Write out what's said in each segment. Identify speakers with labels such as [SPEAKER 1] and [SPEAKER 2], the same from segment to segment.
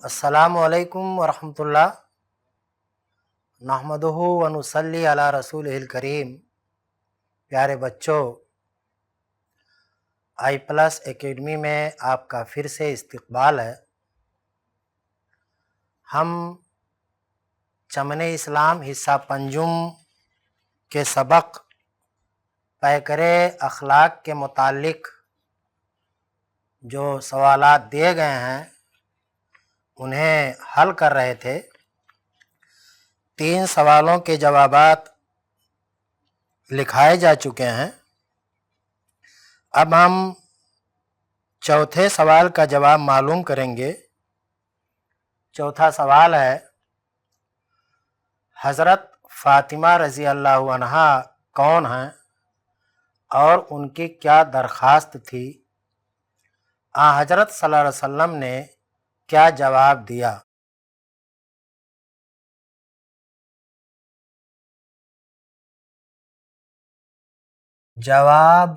[SPEAKER 1] السلام علیکم ورحمۃ اللہ نحمدہ و نصلی علی رسولہ الکریم۔ پیارے بچوں، آئی پلس اکیڈمی میں آپ کا پھر سے استقبال ہے۔ ہم چمن اسلام حصہ پنجم کے سبق پیکرِ اخلاق کے متعلق جو سوالات دیے گئے ہیں انہیں حل کر رہے تھے۔ 3 سوالوں کے جوابات لکھائے جا چکے ہیں۔ اب ہم چوتھے سوال کا جواب معلوم کریں گے۔ چوتھا سوال ہے، حضرت فاطمہ رضی اللہ عنہا کون ہیں اور ان کی کیا درخواست تھی؟ حضرت صلی اللہ علیہ وسلم نے کیا جواب دیا؟ جواب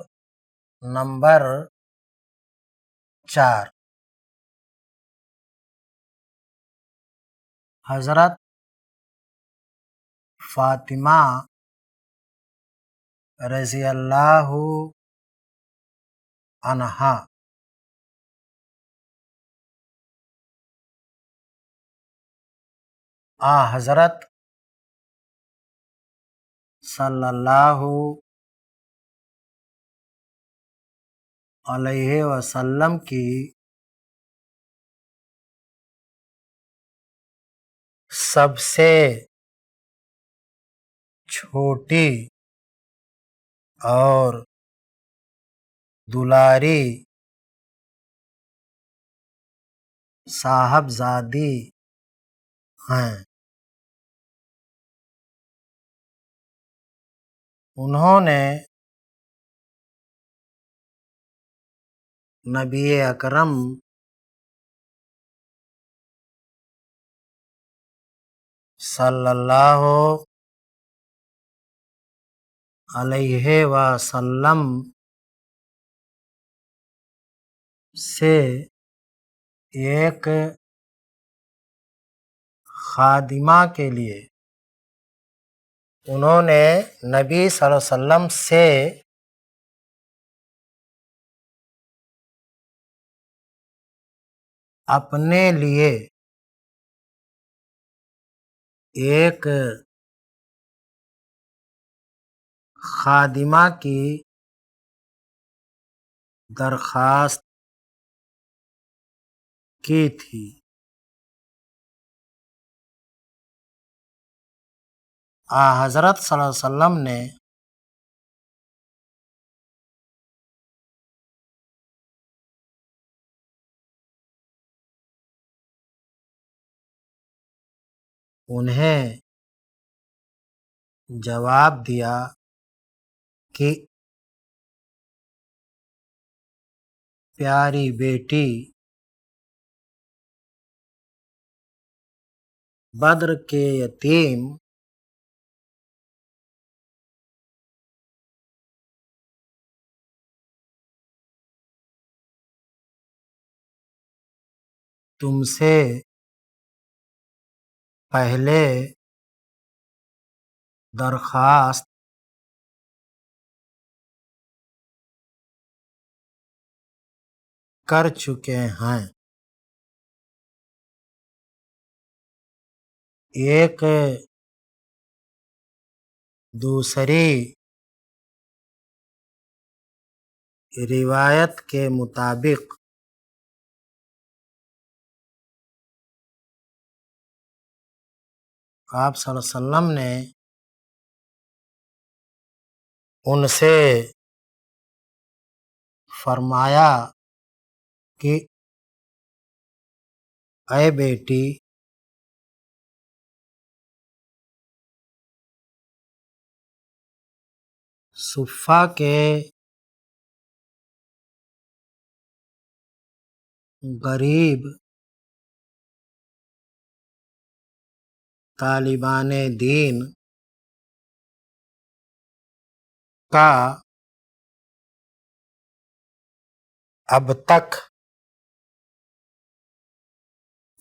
[SPEAKER 1] نمبر 4، حضرت فاطمہ رضی اللہ عنہا حضرت صلی اللہ علیہ وسلم کی سب سے چھوٹی اور دلاری صاحبزادی ہیں۔ انہوں نے نبی اکرم صلی اللہ علیہ وسلم سے ایک خادمہ کے لیے، انہوں نے نبی صلی اللہ علیہ وسلم سے اپنے لیے ایک خادمہ کی درخواست کی تھی۔ حضرت صلی اللہ علیہ وسلم نے انہیں جواب دیا کہ پیاری بیٹی، بدر کے یتیم تم سے پہلے درخواست کر چکے ہیں۔ ایک دوسری روایت کے مطابق آپ صلی اللہ علیہ وسلم نے ان سے فرمایا کہ اے بیٹی، صفہ کے غریب طالبان دین کا اب تک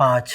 [SPEAKER 1] 5,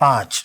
[SPEAKER 1] 5,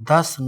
[SPEAKER 1] 10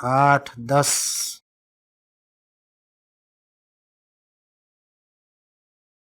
[SPEAKER 1] 8-10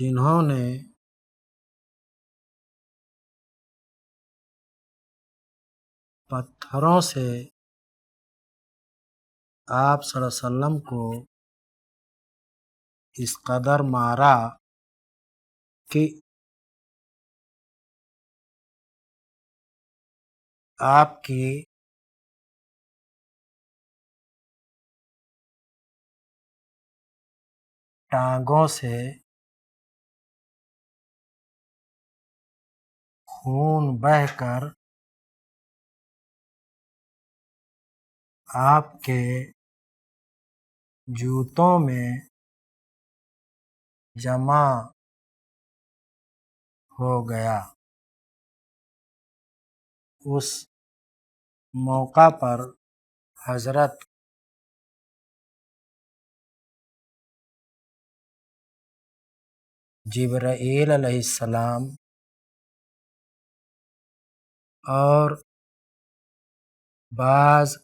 [SPEAKER 1] جنہوں نے پتھروں سے آپ صلی اللہ علیہ وسلم کو اس قدر مارا کہ آپ کی ٹانگوں سے خون بہہ کر آپ کے جوتوں میں جمع ہو گیا۔ اس موقع پر حضرت جبرائیل علیہ السلام اور بعض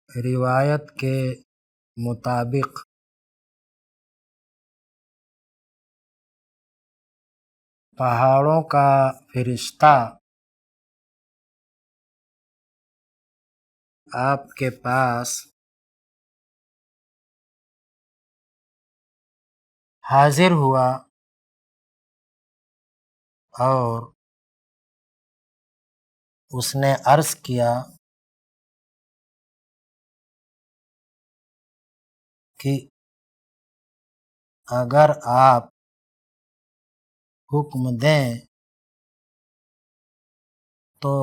[SPEAKER 1] روایت کے مطابق پہاڑوں کا فرشتہ آپ کے پاس حاضر ہوا اور اس نے عرض کیا کہ اگر آپ حکم دیں تو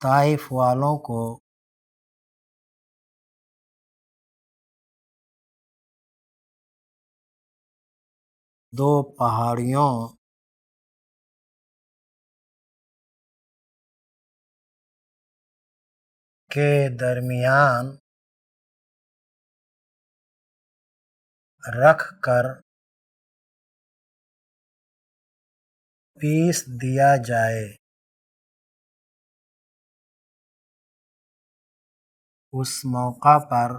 [SPEAKER 1] طائف والوں کو دو پہاڑیوں کے درمیان رکھ کر پیس دیا جائے۔ اس موقع پر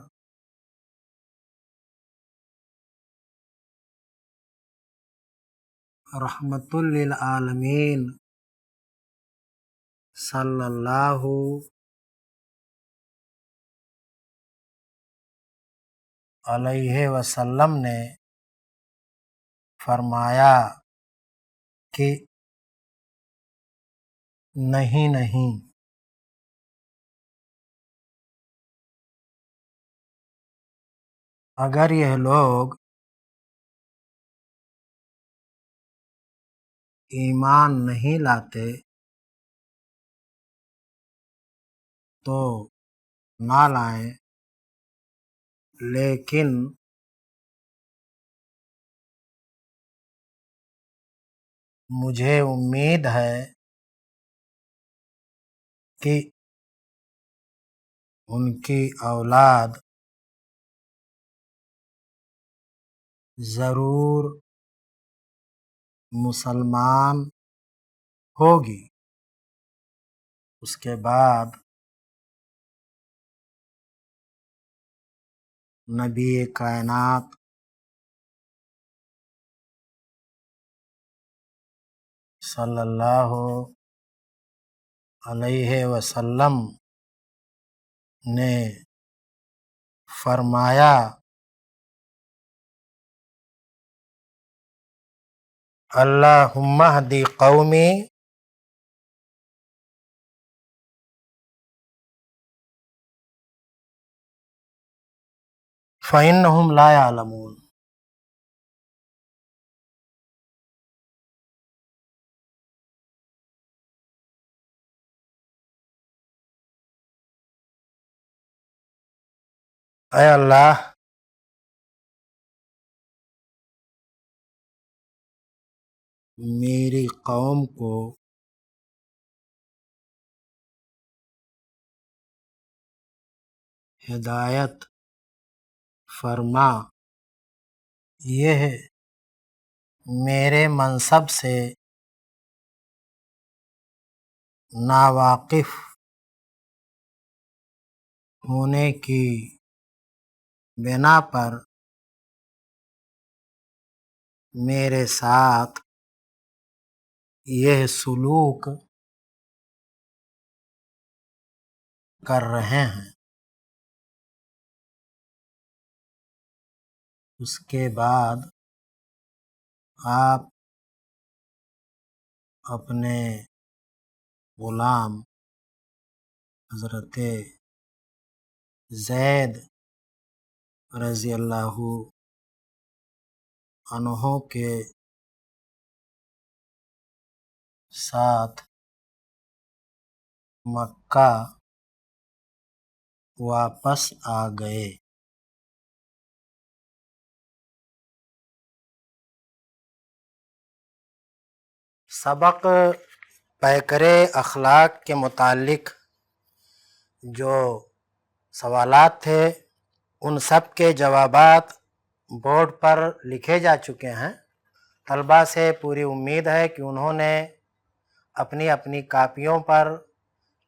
[SPEAKER 1] رحمت للعالمین صلی اللہ علیہ وسلم نے فرمایا کہ نہیں، اگر یہ لوگ ایمان نہیں لاتے تو نہ لائیں، لیکن مجھے امید ہے کہ ان کی اولاد ضرور مسلمان ہوگی۔ اس کے بعد نبی کائنات صلی اللہ علیہ وسلم نے فرمایا اللہم اہد قومی فإنہم لا یعلمون۔ اے اللہ میری قوم کو ہدایت فرما، یہ میرے منصب سے ناواقف ہونے کی بنا پر میرے ساتھ یہ سلوک کر رہے ہیں، اس کے بعد آپ اپنے غلام حضرت زید رضی اللہ عنہ کے ساتھ مکہ واپس آ گئے۔ سبق پیکر اخلاق کے متعلق جو سوالات تھے ان سب کے جوابات بورڈ پر لکھے جا چکے ہیں۔ طلباء سے پوری امید ہے کہ انہوں نے اپنی اپنی کاپیوں پر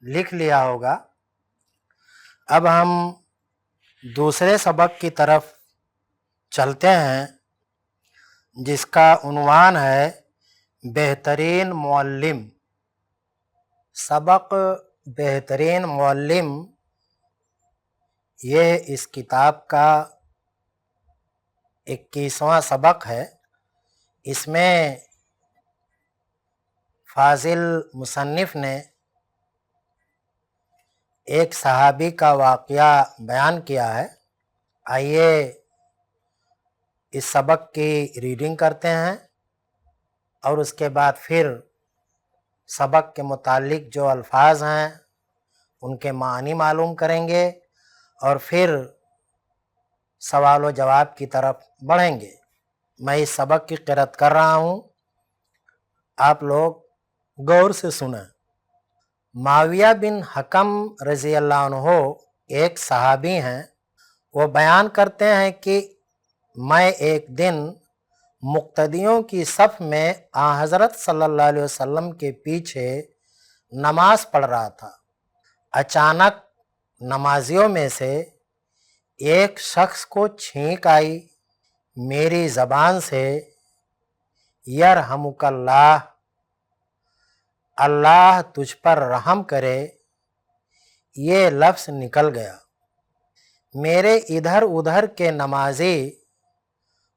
[SPEAKER 1] لکھ لیا ہوگا۔ اب ہم دوسرے سبق کی طرف چلتے ہیں جس کا عنوان ہے بہترین معلم۔ سبق بہترین معلم یہ اس کتاب کا 21واں سبق ہے۔ اس میں فاضل مصنف نے ایک صحابی کا واقعہ بیان کیا ہے۔ آئیے اس سبق کی ریڈنگ کرتے ہیں اور اس کے بعد پھر سبق کے متعلق جو الفاظ ہیں ان کے معنی معلوم کریں گے اور پھر سوال و جواب کی طرف بڑھیں گے۔ میں اس سبق کی قرأت کر رہا ہوں، آپ لوگ غور سے سنیں۔ معاویہ بن حکم رضی اللہ عنہ ایک صحابی ہیں۔ وہ بیان کرتے ہیں کہ میں ایک دن مقتدیوں کی صف میں حضرت صلی اللہ علیہ وسلم کے پیچھے نماز پڑھ رہا تھا۔ اچانک نمازیوں میں سے ایک شخص کو چھینک آئی۔ میری زبان سے یرحمک اللہ، اللہ تجھ پر رحم کرے، یہ لفظ نکل گیا۔ میرے ادھر ادھر کے نمازی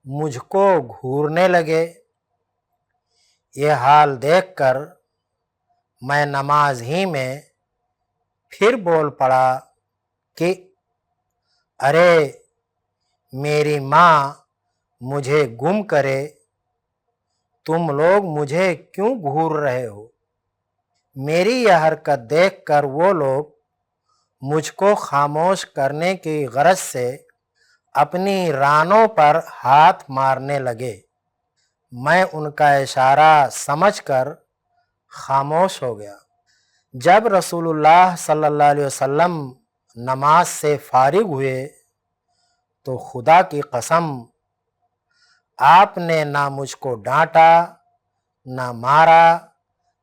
[SPEAKER 1] مجھ کو گھورنے لگے۔ یہ حال دیکھ کر میں نماز ہی میں پھر بول پڑا کہ ارے میری ماں مجھے گم کرے، تم لوگ مجھے کیوں گھور رہے ہو؟ میری یہ حرکت دیکھ کر وہ لوگ مجھ کو خاموش کرنے کی غرض سے اپنی رانوں پر ہاتھ مارنے لگے۔ میں ان کا اشارہ سمجھ کر خاموش ہو گیا۔ جب رسول اللہ صلی اللہ علیہ وسلم نماز سے فارغ ہوئے تو خدا کی قسم آپ نے نہ مجھ کو ڈانٹا، نہ مارا،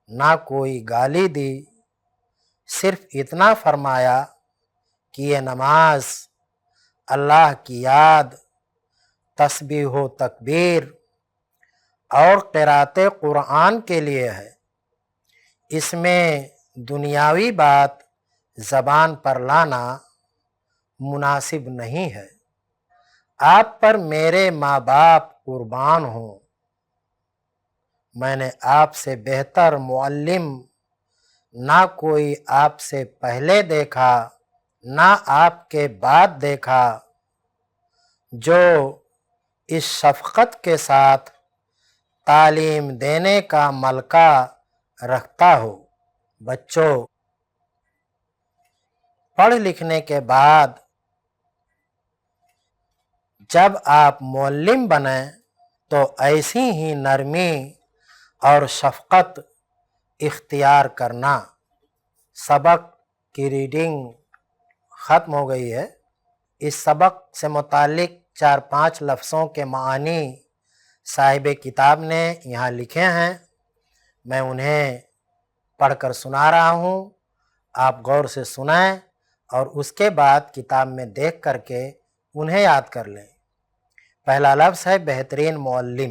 [SPEAKER 1] نہ کوئی گالی دی، صرف اتنا فرمایا کہ یہ نماز اللہ کی یاد، تسبیح و تکبیر اور قرأت قرآن کے لیے ہے۔ اس میں دنیاوی بات زبان پر لانا مناسب نہیں ہے۔ آپ پر میرے ماں باپ قربان ہوں، میں نے آپ سے بہتر معلم نہ کوئی آپ سے پہلے دیکھا نہ آپ کے بعد دیکھا جو اس شفقت کے ساتھ تعلیم دینے کا ملکہ رکھتا ہو۔ بچوں، پڑھ لکھنے کے بعد جب آپ معلم بنیں تو ایسی ہی نرمی اور شفقت اختیار کرنا۔ سبق کی ریڈنگ ختم ہو گئی ہے۔ اس سبق سے متعلق 4-5 لفظوں کے معنی صاحب کتاب نے یہاں لکھے ہیں، میں انہیں پڑھ کر سنا رہا ہوں، آپ غور سے سنیں اور اس کے بعد کتاب میں دیکھ کر کے انہیں یاد کر لیں۔ پہلا لفظ ہے بہترین معلم۔